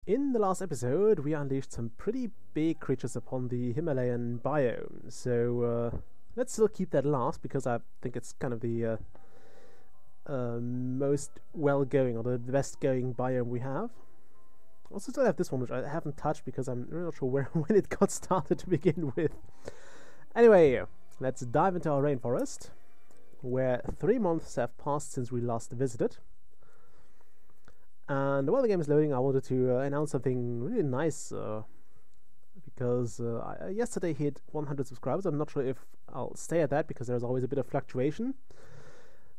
In the last episode, we unleashed some pretty big creatures upon the Himalayan biome, so let's still keep that last, because I think it's kind of the most well-going, or the best-going biome we have. Also still have this one, which I haven't touched, because I'm really not sure when it got started to begin with. Anyway, let's dive into our rainforest, where 3 months have passed since we last visited. And while the game is loading, I wanted to announce something really nice, because I yesterday hit 100 subscribers. I'm not sure if I'll stay at that, because there's always a bit of fluctuation.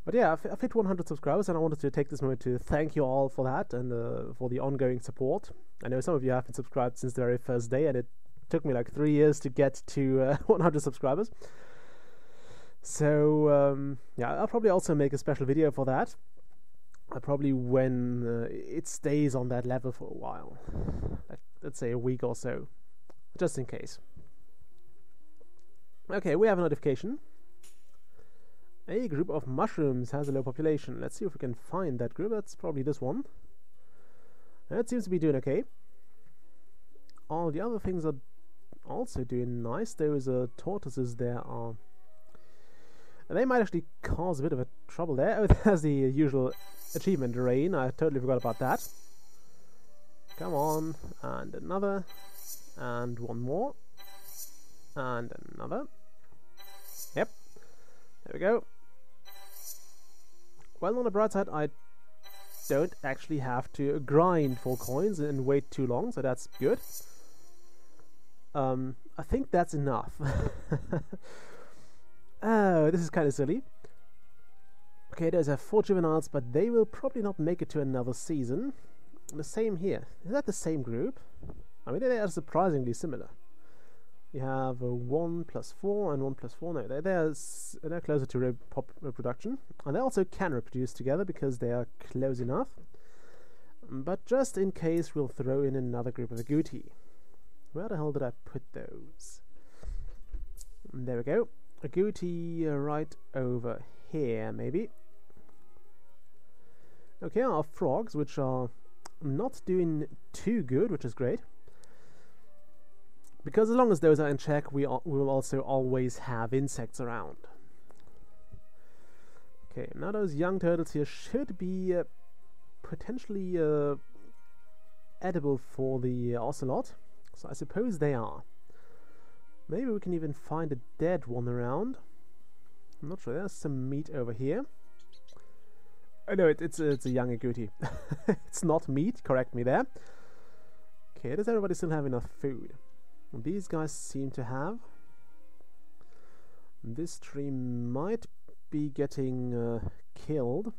But yeah, I've hit 100 subscribers, and I wanted to take this moment to thank you all for that, and for the ongoing support. I know some of you haven't subscribed since the very first day, and it took me like 3 years to get to 100 subscribers. So yeah, I'll probably also make a special video for that. Probably when it stays on that level for a while, like, let's say a week or so, just in case. Okay, we have a notification. A group of mushrooms has a low population. Let's see if we can find that group. That's probably this one. That seems to be doing okay. All the other things are also doing nice. Those tortoises there are... They might actually cause a bit of a trouble there. Oh, there's the usual achievement rain. I totally forgot about that. Come on. And another. And one more. And another. Yep. There we go. Well, on the bright side, I don't actually have to grind for coins and wait too long, so that's good. I think that's enough. Oh, this is kind of silly. Okay, there's 4 juveniles, but they will probably not make it to another season. The same here. Is that the same group? I mean, they are surprisingly similar. You have 1 plus 4 and 1 plus 4. No, they're closer to reproduction. And they also can reproduce together because they are close enough. But just in case, we'll throw in another group of agouti. Where the hell did I put those? There we go. Agouti right over here, maybe. Okay, our frogs, which are not doing too good, which is great. Because as long as those are in check, we will also always have insects around. Okay, now those young turtles here should be potentially edible for the ocelot. So I suppose they are. Maybe we can even find a dead one around. I'm not sure. There's some meat over here. Oh no, it's a young agouti. It's not meat. Correct me there. Okay, does everybody still have enough food? Well, these guys seem to have. This tree might be getting killed.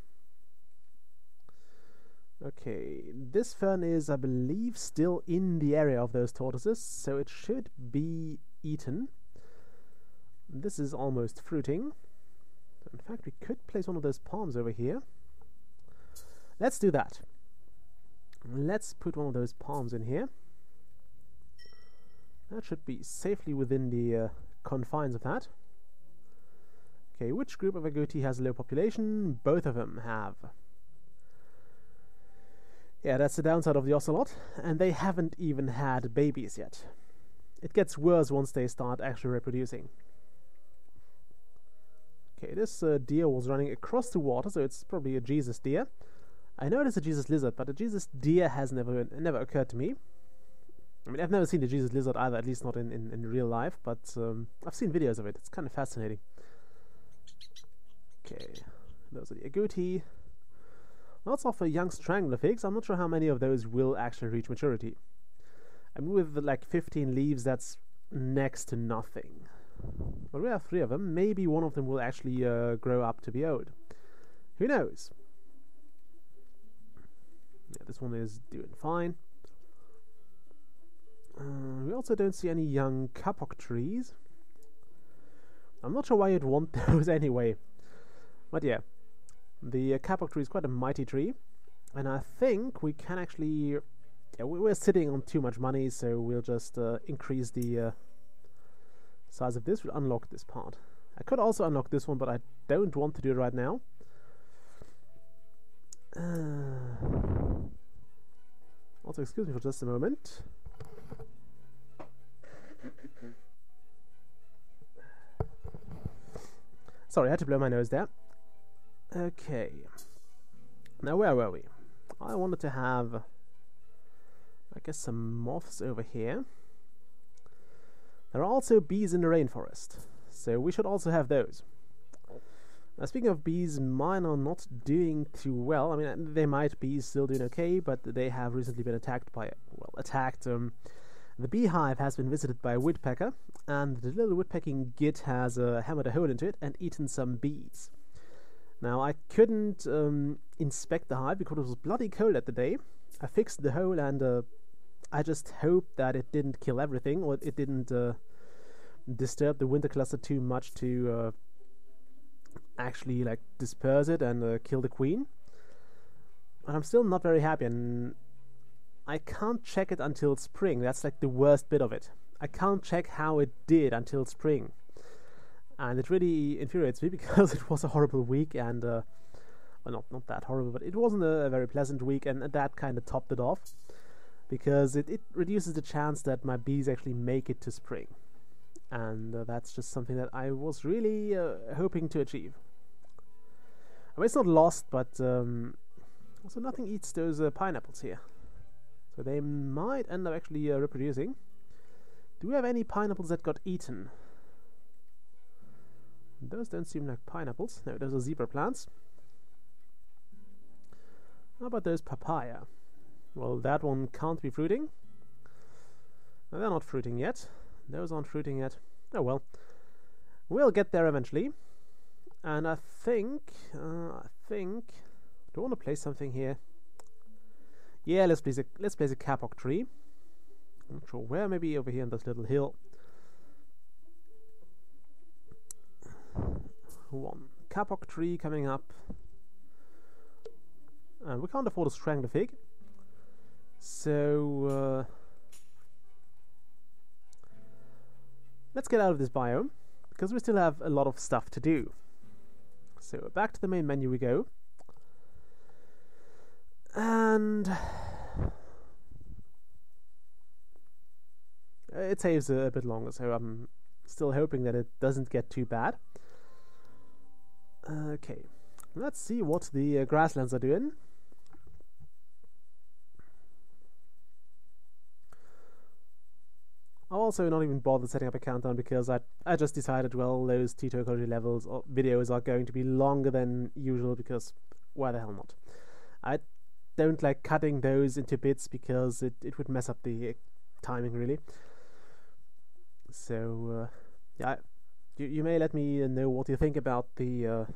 Okay, this fern is, I believe, still in the area of those tortoises, so it should be eaten. This is almost fruiting. In fact, we could place one of those palms over here. Let's do that. Let's put one of those palms in here. That should be safely within the confines of that. Okay, which group of agouti has a low population? Both of them have. Yeah, that's the downside of the ocelot, and they haven't even had babies yet. It gets worse once they start actually reproducing. Okay, this deer was running across the water, so it's probably a Jesus deer. I know it is a Jesus lizard, but a Jesus deer has never occurred to me. I mean, I've never seen the Jesus lizard either, at least not in real life, but I've seen videos of it. It's kind of fascinating. Okay, those are the agouti. Lots of young strangler figs. I'm not sure how many of those will actually reach maturity. I mean, with like 15 leaves, that's next to nothing. But we have 3 of them. Maybe one of them will actually grow up to be old. Who knows? Yeah, this one is doing fine. We also don't see any young kapok trees. I'm not sure why you'd want those anyway. But yeah, the kapok tree is quite a mighty tree. And I think we can actually... Yeah, we're sitting on too much money, so we'll just increase the size of this. We'll unlock this part. I could also unlock this one, but I don't want to do it right now. Also, excuse me for just a moment. Sorry, I had to blow my nose there. Okay. Now, where were we? I wanted to have, I guess, some moths over here. There are also bees in the rainforest, so we should also have those. Now, speaking of bees, mine are not doing too well. I mean, they might be still doing okay, but they have recently been attacked by, well, the beehive has been visited by a woodpecker, and the little woodpecking git has hammered a hole into it and eaten some bees. Now, I couldn't inspect the hive because it was bloody cold at the day. I fixed the hole, and I just hoped that it didn't kill everything, or it didn't disturb the winter cluster too much to actually like disperse it and kill the queen. But I'm still not very happy, and I can't check it until spring. That's like the worst bit of it. I can't check how it did until spring, and it really infuriates me because it was a horrible week, and well, not that horrible, but it wasn't a very pleasant week, and that kind of topped it off because it reduces the chance that my bees actually make it to spring, and that's just something that I was really hoping to achieve. I mean, it's not lost, but also nothing eats those pineapples here, so they might end up actually reproducing. Do we have any pineapples that got eaten? Those don't seem like pineapples. No, those are zebra plants. How about those papaya? Well, that one can't be fruiting. No, they're not fruiting yet. Those aren't fruiting yet. Oh well. We'll get there eventually. And I think... do I want to place something here? Yeah, let's place a kapok tree. I'm not sure where, maybe over here on this little hill. One kapok tree coming up. And we can't afford a strangler fig. So... let's get out of this biome, because we still have a lot of stuff to do. So back to the main menu we go. And... it saves a bit longer, so I'm still hoping that it doesn't get too bad. Okay, let's see what the grasslands are doing. I'll also not even bother setting up a countdown because I just decided, well, those Tyto Ecology levels or videos are going to be longer than usual because why the hell not? I don't like cutting those into bits because it would mess up the timing really. So yeah, you may let me know what you think about the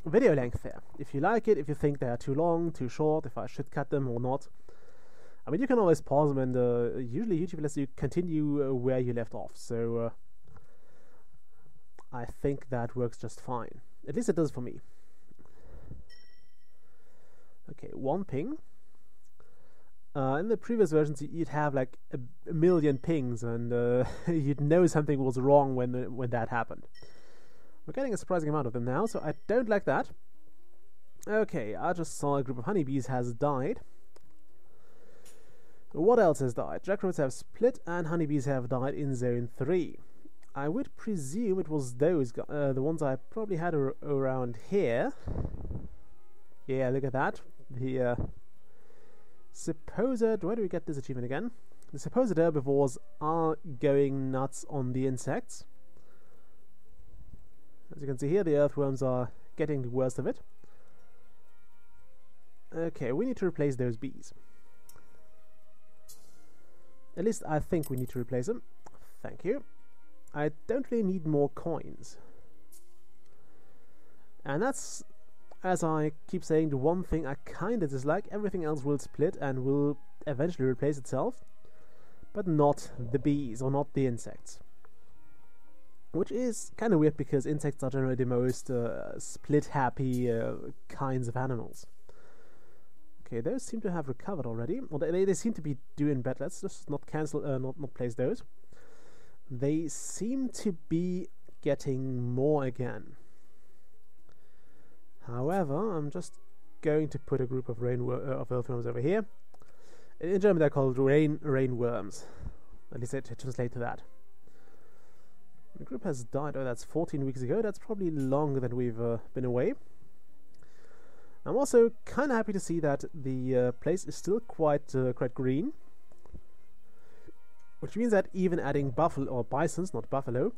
video length there. If you like it, if you think they are too long, too short, if I should cut them or not. I mean, you can always pause them, and usually YouTube lets you continue where you left off, so I think that works just fine. At least it does for me. Okay, one ping. In the previous versions, you'd have like a million pings, and you'd know something was wrong when that happened. We're getting a surprising amount of them now, so I don't like that. Okay, I just saw a group of honeybees has died. What else has died? Jackfruits have split and honeybees have died in Zone 3. I would presume it was those, the ones I probably had around here. Yeah, look at that. The supposed... where do we get this achievement again? The supposed herbivores are going nuts on the insects. As you can see here, the earthworms are getting the worst of it. Okay, we need to replace those bees. At least I think we need to replace them. Thank you. I don't really need more coins. And that's, as I keep saying, the one thing I kinda dislike. Everything else will split and will eventually replace itself. But not the bees, or not the insects. Which is kinda weird because insects are generally the most split-happy kinds of animals. Okay, those seem to have recovered already. Well, they seem to be doing better. Let's just not cancel, not place those. They seem to be getting more again. However, I'm just going to put a group of earthworms over here. In German they're called rainworms. At least they translate to that. The group has died. Oh, that's 14 weeks ago. That's probably longer than we've been away. I'm also kind of happy to see that the place is still quite green, which means that even adding buffalo or bisons, not buffalo,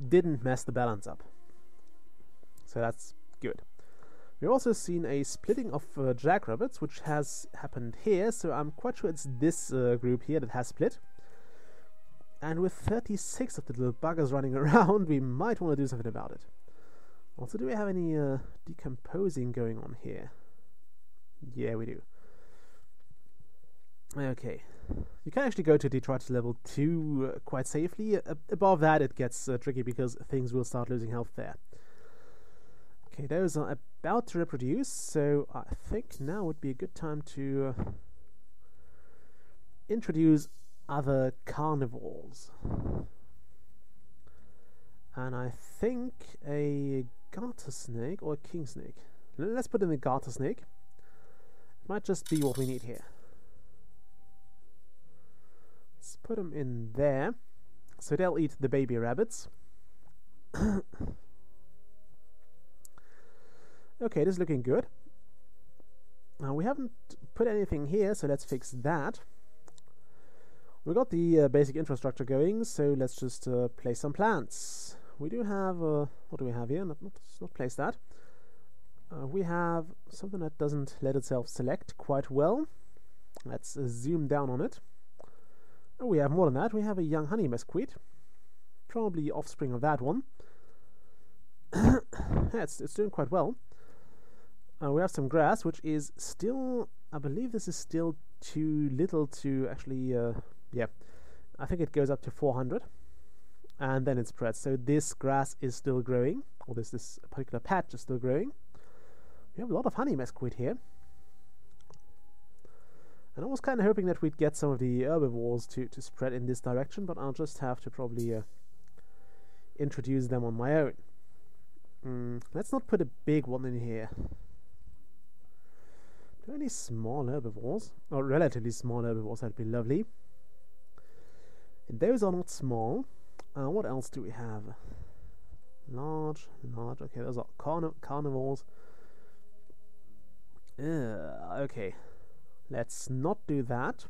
didn't mess the balance up. So that's good. We've also seen a splitting of jackrabbits, which has happened here. So I'm quite sure it's this group here that has split. And with 36 of the little buggers running around, we might want to do something about it. Also, do we have any decomposing going on here? Yeah, we do. Okay. You can actually go to detritus level 2 quite safely. Above that, it gets tricky because things will start losing health there. Okay, those are about to reproduce, so I think now would be a good time to introduce other carnivores. And I think a garter snake or a king snake. Let's put in the garter snake. It might just be what we need here. Let's put them in there. So they'll eat the baby rabbits. Okay, this is looking good. Now we haven't put anything here, so let's fix that. We got the basic infrastructure going, so let's just place some plants. We do have what do we have here? Let's not place that. We have something that doesn't let itself select quite well. Let's zoom down on it. Oh, we have more than that. We have a young honey mesquite, probably offspring of that one. Yeah, it's doing quite well. We have some grass, which is still, I believe this is still too little to actually, yeah, I think it goes up to 400, and then it spreads. So this grass is still growing, or this particular patch is still growing. We have a lot of honey mesquite here. And I was kind of hoping that we'd get some of the herbivores to spread in this direction, but I'll just have to probably introduce them on my own. Let's not put a big one in here. Do any small herbivores? Or relatively small herbivores, that'd be lovely. And those are not small. What else do we have? Large. Okay, those are carnivores. Okay. Let's not do that.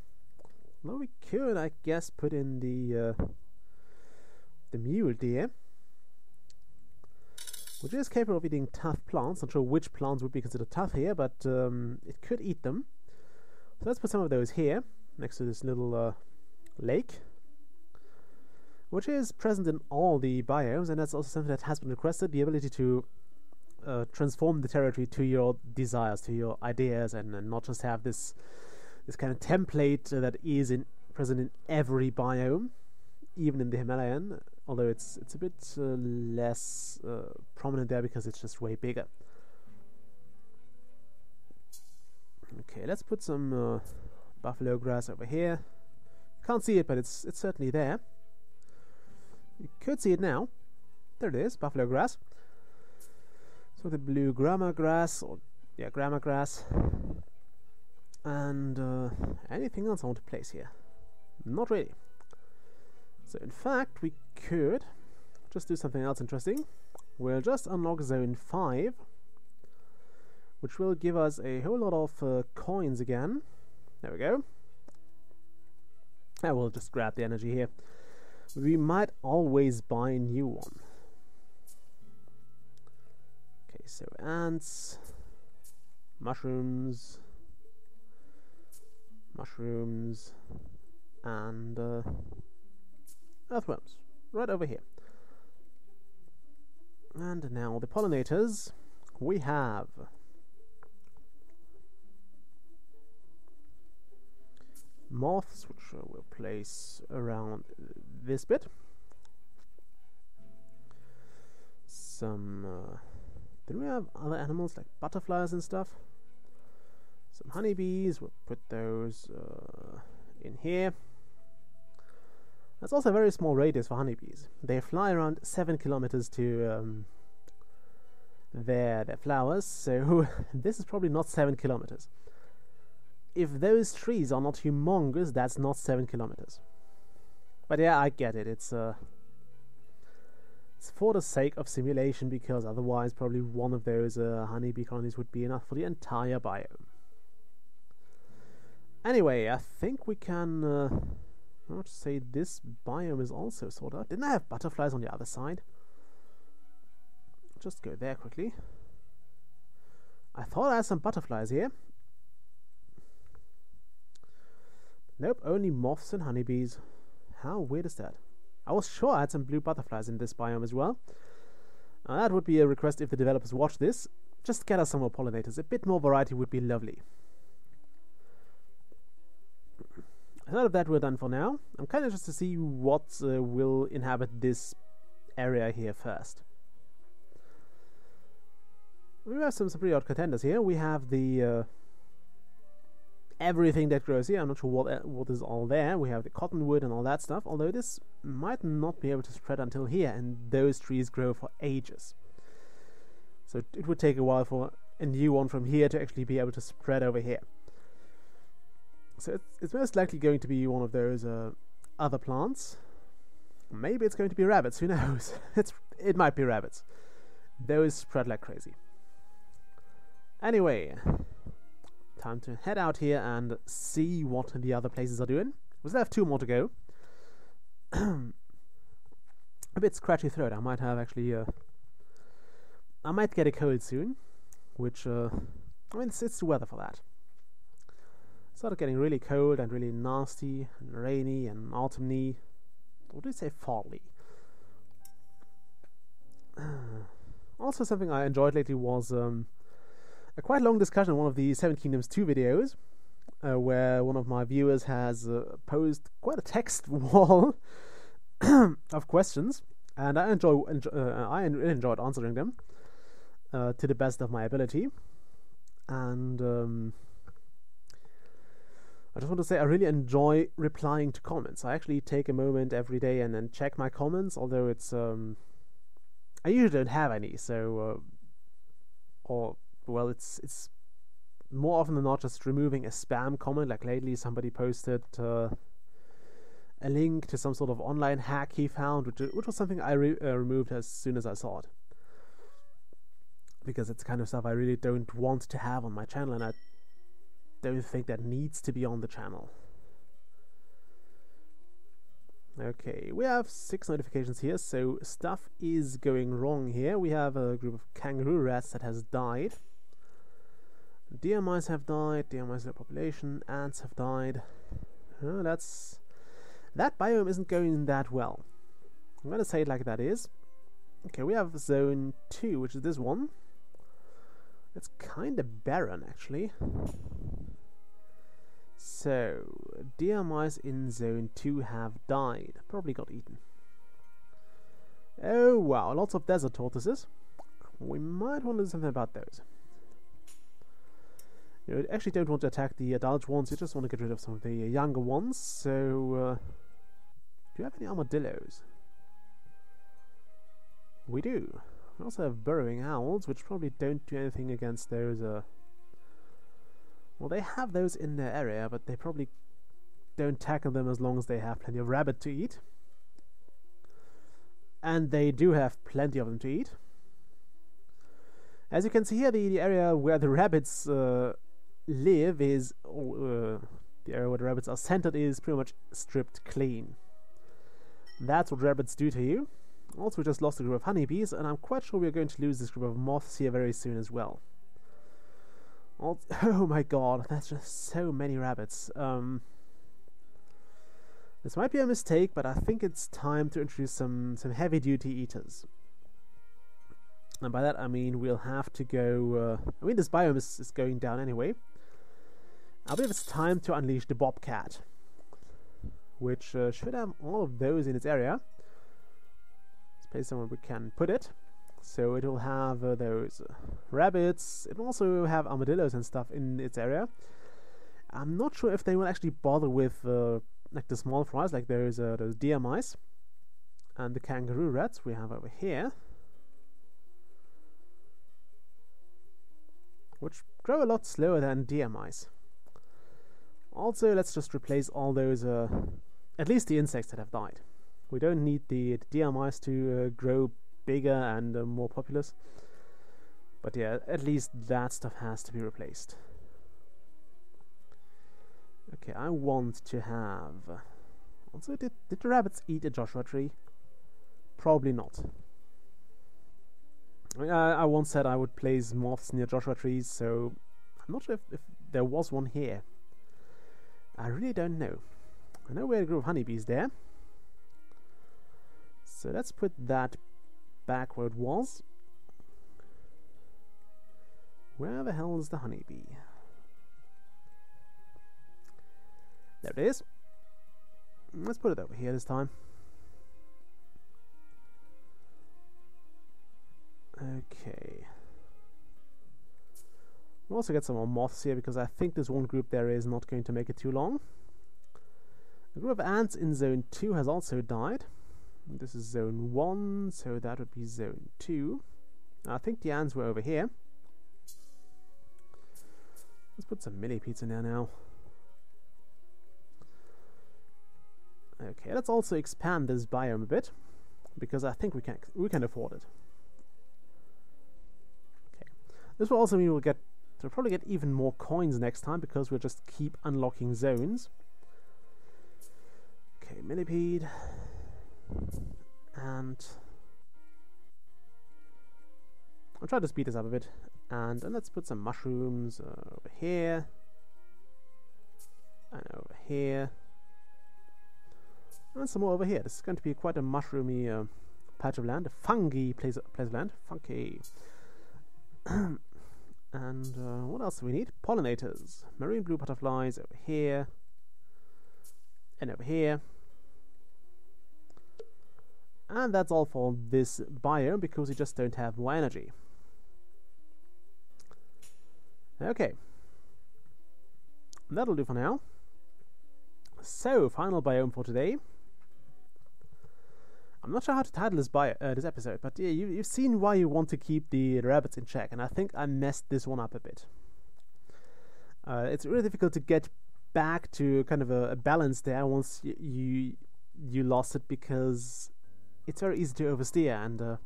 Well, we could, I guess, put in the mule deer, which is capable of eating tough plants. Not sure which plants would be considered tough here, but it could eat them. So let's put some of those here, next to this little lake, which is present in all the biomes, and that's also something that has been requested, the ability to transform the territory to your desires, to your ideas, and not just have this kind of template that is present in every biome, even in the Himalayan, although it's a bit less prominent there because it's just way bigger. Okay, let's put some buffalo grass over here. Can't see it, but it's certainly there. You could see it now. There it is, buffalo grass. So the blue grama grass, or yeah, grama grass. And anything else I want to place here? Not really. So in fact, we could just do something else interesting. We'll just unlock zone 5, which will give us a whole lot of coins again. There we go. I will just grab the energy here. We might always buy a new one. Okay, so ants, mushrooms, and earthworms, right over here. And now the pollinators. We have moths, which we'll place around this bit. Some do we have other animals like butterflies and stuff? Some honeybees, we'll put those in here. That's also a very small radius for honeybees. They fly around 7 kilometers to their flowers, so this is probably not 7 kilometers. if those trees are not humongous, that's not 7 kilometers. But yeah, I get it. It's for the sake of simulation, because otherwise probably one of those honeybee colonies would be enough for the entire biome. Anyway, I think we can I would say this biome is also sorted out. Didn't I have butterflies on the other side? Just go there quickly. I thought I had some butterflies here. Nope, only moths and honeybees. How weird is that? I was sure I had some blue butterflies in this biome as well. That would be a request if the developers watch this. Just get us some more pollinators. A bit more variety would be lovely. A lot of that we're done for now. I'm kind of interested to see what will inhabit this area here first. We have some pretty odd contenders here. We have the everything that grows here. I'm not sure what is all there. We have the cottonwood and all that stuff, although this might not be able to spread until here, and those trees grow for ages. So it would take a while for a new one from here to actually be able to spread over here. So it's most likely going to be one of those other plants. Maybe it's going to be rabbits, who knows? It might be rabbits. Those spread like crazy. Anyway, time to head out here and see what the other places are doing. We still have 2 more to go. A bit scratchy throat. I might have actually I might get a cold soon, which I mean it's the weather for that. It started getting really cold and really nasty and rainy and autumny. What do you say, fally? Also, something I enjoyed lately was a quite long discussion on one of the Seven Kingdoms 2 videos, where one of my viewers has posed quite a text wall of questions, and I enjoyed answering them to the best of my ability. And I just want to say I really enjoy replying to comments. I actually take a moment every day and then check my comments, although it's I usually don't have any, so well, it's more often than not just removing a spam comment. Like lately somebody posted a link to some sort of online hack he found, which was something I removed as soon as I saw it, because it's kind of stuff I really don't want to have on my channel, and I don't think that needs to be on the channel. Okay, we have 6 notifications here, so stuff is going wrong here. We have a group of kangaroo rats that has died. Deer mice have died, deer mice low population, ants have died. That biome isn't going that well. I'm gonna say it like that is. Okay, we have zone 2, which is this one. It's kinda barren, actually. So, deer mice in zone 2 have died. Probably got eaten. Oh wow, lots of desert tortoises. We might want to do something about those. You actually don't want to attack the adult ones, you just want to get rid of some of the younger ones. So, do you have any armadillos? We do. We also have burrowing owls, which probably don't do anything against those. Well, they have those in their area, but they probably don't tackle them as long as they have plenty of rabbit to eat. And they do have plenty of them to eat. As you can see here, the area where the rabbits live is, the area where the rabbits are centered is pretty much stripped clean. That's what rabbits do to you. Also, we just lost a group of honeybees, and I'm quite sure we're going to lose this group of moths here very soon as well. Oh my god, that's just so many rabbits. This might be a mistake, but I think it's time to introduce some heavy-duty eaters. And by that I mean we'll have to go... I mean, this biome is going down anyway. I believe it's time to unleash the bobcat, which should have all of those in its area. Let's place somewhere we can put it. So it will have those rabbits. It will also have armadillos and stuff in its area. I'm not sure if they will actually bother with like the small fries, like those deer mice and the kangaroo rats we have over here, which grow a lot slower than deer mice. Also, let's just replace all those, at least the insects that have died. We don't need the deer mice to grow bigger and more populous. But yeah, at least that stuff has to be replaced. Okay, I want to have... Also, did the rabbits eat a Joshua tree? Probably not. I mean, I once said I would place moths near Joshua trees, so I'm not sure if there was one here. I really don't know. I know we had a group of honeybees there. So let's put that back where it was. Where the hell is the honeybee? There it is. Let's put it over here this time. Okay. We'll also get some more moths here because I think this one group there is not going to make it too long. The group of ants in zone 2 has also died. This is zone 1, so that would be zone 2. I think the ants were over here. Let's put some millipedes in there now. Okay, let's also expand this biome a bit, because I think we can afford it. Okay, this will also mean we'll probably get even more coins next time, because we'll just keep unlocking zones. Okay, millipede, and I'll try to speed this up a bit, and let's put some mushrooms over here, and over here. And some more over here. This is going to be quite a mushroomy patch of land, a funky place of land. Funky. And what else do we need? Pollinators. Marine blue butterflies over here. And over here. And that's all for this biome, because we just don't have more energy. Okay. That'll do for now. So, final biome for today. I'm not sure how to title this episode, but yeah, you've seen why you want to keep the rabbits in check, and I think I messed this one up a bit. It's really difficult to get back to kind of a balance there once you lost it, because it's very easy to oversteer, and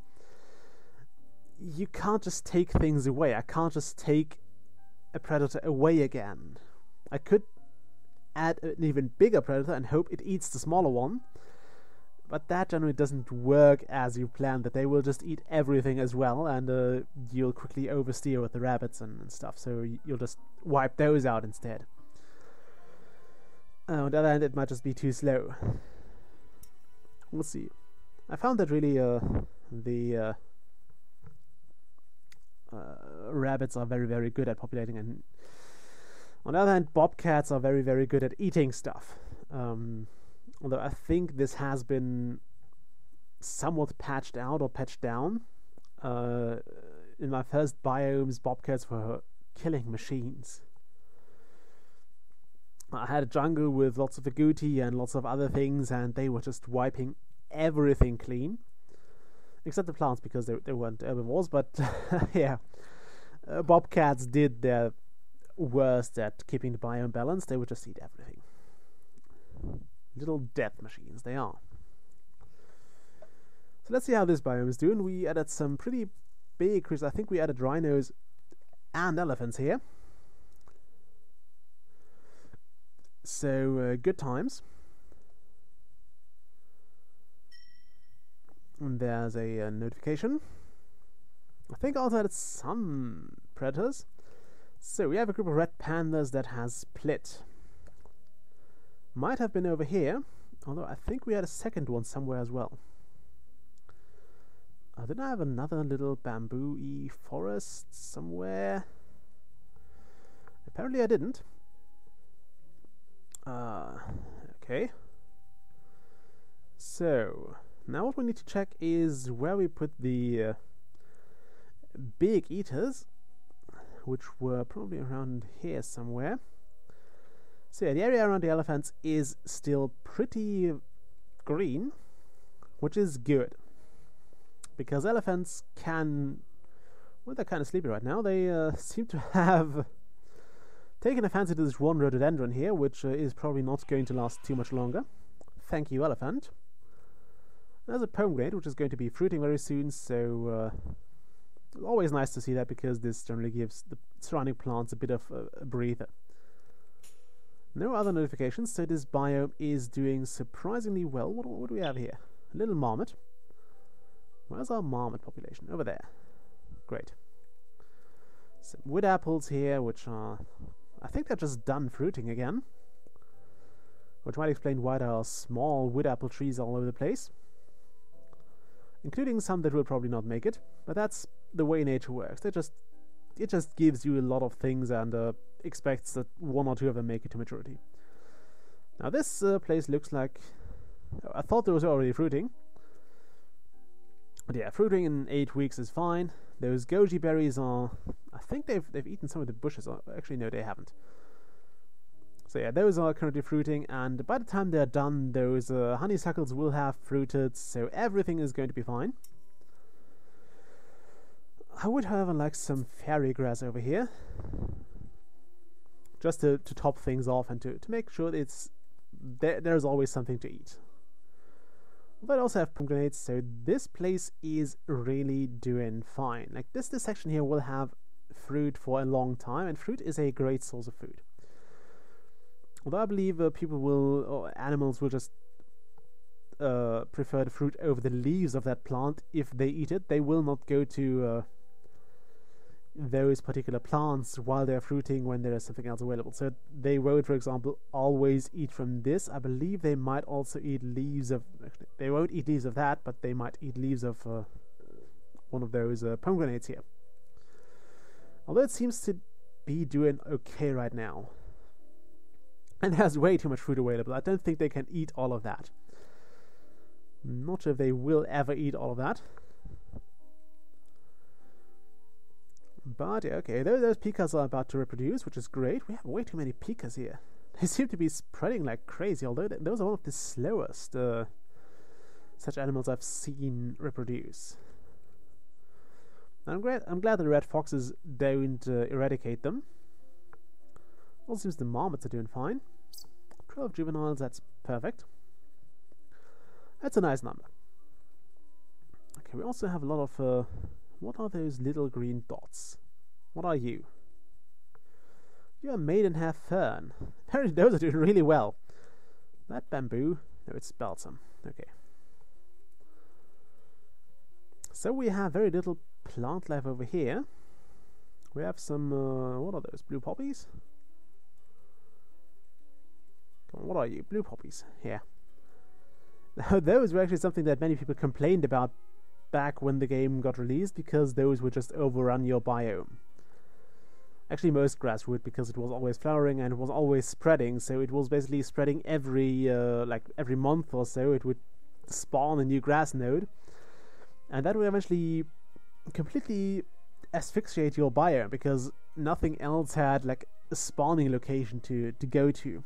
you can't just take things away. I can't just take a predator away again. I could add an even bigger predator and hope it eats the smaller one, but that generally doesn't work as you planned, that they will just eat everything as well, and you'll quickly oversteer with the rabbits and stuff, so you'll just wipe those out instead. On the other hand, it might just be too slow. We'll see. I found that really the rabbits are very, very good at populating, and on the other hand, bobcats are very, very good at eating stuff. Although I think this has been somewhat patched out or patched down. In my first biomes, bobcats were killing machines. I had a jungle with lots of agouti and lots of other things, and they were just wiping everything clean. Except the plants, because they weren't herbivores, but yeah. Bobcats did their worst at keeping the biome balanced. They would just eat everything. Little death machines they are. So let's see how this biome is doing. We added some pretty big creatures. I think we added rhinos and elephants here. So good times. And there's a notification. I think I also added some predators. So we have a group of red pandas that has split. Might have been over here, although I think we had a second one somewhere as well. Didn't I have another little bamboo-y forest somewhere? Apparently I didn't. Okay. So, now what we need to check is where we put the big eaters, which were probably around here somewhere. So yeah, the area around the elephants is still pretty green, which is good, because elephants can... Well, they're kind of sleepy right now. They seem to have Taking a fancy to this one rhododendron here, which is probably not going to last too much longer. Thank you, elephant. There's a pomegranate, which is going to be fruiting very soon, so always nice to see that, because this generally gives the surrounding plants a bit of a breather. No other notifications, so this biome is doing surprisingly well. What do we have here? A little marmot. Where's our marmot population? Over there. Great. Some wood apples here, which are... I think they're just done fruiting again. Which might explain why there are small wood apple trees all over the place. Including some that will probably not make it. But that's the way nature works. It just gives you a lot of things and expects that one or two of them make it to maturity. Now this place looks like... I thought there was already fruiting. But yeah, fruiting in 8 weeks is fine. Those goji berries are... I think they've eaten some of the bushes. Actually, no, they haven't. So yeah, those are currently fruiting, and by the time they're done, those honeysuckles will have fruited, so everything is going to be fine. I would, however, like some fairy grass over here. Just to top things off and to make sure it's there's always something to eat. But I also have pomegranates, so this place is really doing fine. Like this section here will have fruit for a long time, and fruit is a great source of food. Although I believe people will, or animals will just prefer the fruit over the leaves of that plant if they eat it. They will not go to those particular plants while they're fruiting when there is something else available. So they won't, for example, always eat from this. I believe they might also eat leaves of... Actually, they won't eat leaves of that, but they might eat leaves of one of those pomegranates here. Although it seems to be doing okay right now. And there's way too much fruit available. I don't think they can eat all of that. Not sure if they will ever eat all of that. But yeah, okay, those pikas are about to reproduce, which is great. We have way too many pikas here. They seem to be spreading like crazy, although those are one of the slowest such animals I've seen reproduce. I'm glad the red foxes don't eradicate them. Also seems the marmots are doing fine. 12 juveniles, that's perfect. That's a nice number. Okay, we also have a lot of... what are those little green dots? What are you? You're a maidenhair fern. Apparently those are doing really well. That bamboo... No, it's balsam. Okay. So we have very little plant life over here. We have some... what are those? Blue poppies? Come on, what are you? Blue poppies. Here. Now, those were actually something that many people complained about back when the game got released, because those would just overrun your biome. Actually, most grass would, because it was always flowering and it was always spreading, so it was basically spreading every month or so. It would spawn a new grass node, and that would eventually completely asphyxiate your biome, because nothing else had like a spawning location to go to.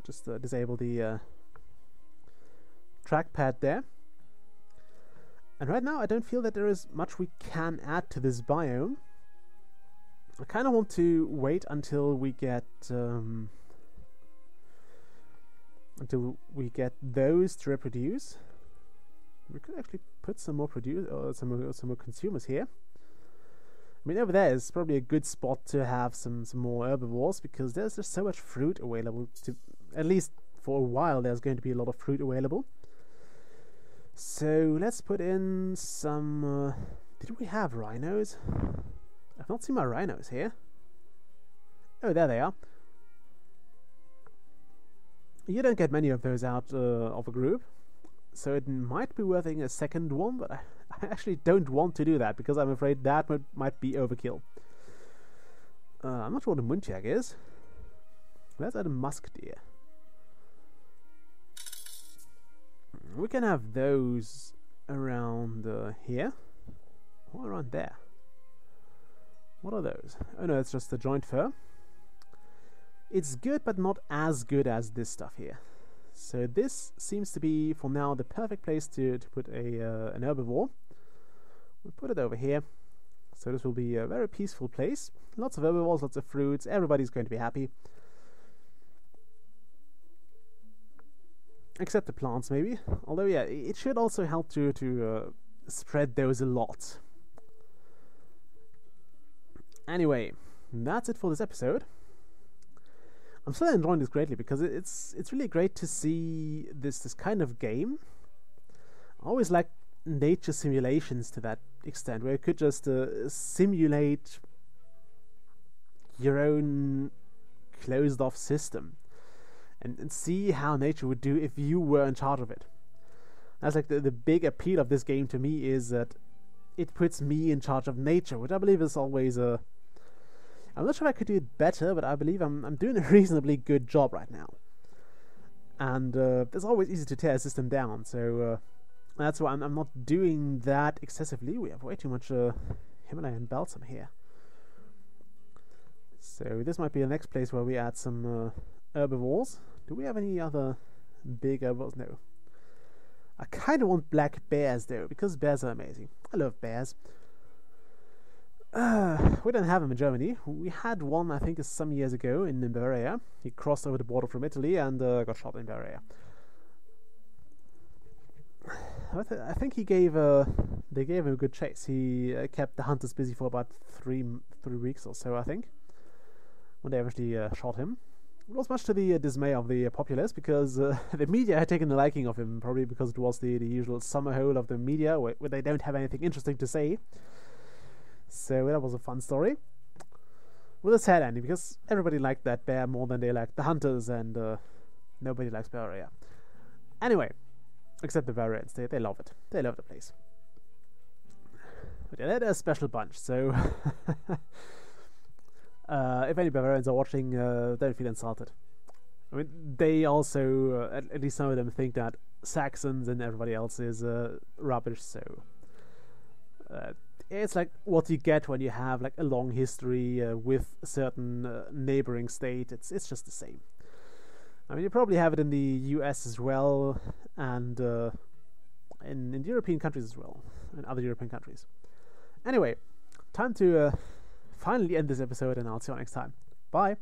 Just disable the trackpad there. And right now I don't feel that there is much we can add to this biome. I kind of want to wait until we get those to reproduce. We could actually put some more some more consumers here. I mean, over there is probably a good spot to have some more herbivores, because there's just so much fruit available. At least for a while there's going to be a lot of fruit available. So let's put in some... did we have rhinos? I've not seen my rhinos here. Oh, there they are. You don't get many of those out of a group, so it might be worth a second one, but I actually don't want to do that, because I'm afraid that might be overkill. I'm not sure what a muntjac is. Let's add a musk deer. We can have those around here, or around there. What are those? Oh no, it's just the joint fur. It's good, but not as good as this stuff here. So this seems to be, for now, the perfect place to put an herbivore. We'll put it over here. So this will be a very peaceful place. Lots of herbivores, lots of fruits. Everybody's going to be happy. Except the plants, maybe. Although, yeah, it should also help to spread those a lot. Anyway, that's it for this episode. I'm still enjoying this greatly because it's really great to see this kind of game. I always like nature simulations to that extent, where you could just simulate your own closed-off system and see how nature would do if you were in charge of it. That's like the big appeal of this game to me, is that it puts me in charge of nature, which I believe is always a... I'm not sure if I could do it better, but I believe I'm doing a reasonably good job right now. And it's always easy to tear a system down, so that's why I'm not doing that excessively. We have way too much Himalayan balsam here. So this might be the next place where we add some herbivores. Do we have any other big herbivores? No. I kind of want black bears though, because bears are amazing. I love bears. We don't have them in Germany. We had one, I think, some years ago in Bavaria. He crossed over the border from Italy and got shot in Bavaria. I think they gave him a good chase. He kept the hunters busy for about three weeks or so, I think, when they eventually shot him. It was much to the dismay of the populace, because the media had taken a liking of him, probably because it was the usual summer hole of the media, where they don't have anything interesting to say. So that was a fun story. With a sad ending, because everybody liked that bear more than they liked the hunters, and nobody likes Bavaria. Anyway, except the Bavarians, they love it. They love the place. But yeah, they're a special bunch, so if any Bavarians are watching, don't feel insulted. I mean, they also, at least some of them, think that Saxons and everybody else is rubbish, so it's like what you get when you have like a long history with a certain neighboring state. It's just the same. I mean, you probably have it in the US as well, and in European countries as well, and other European countries. Anyway, time to finally end this episode, and I'll see you next time. Bye!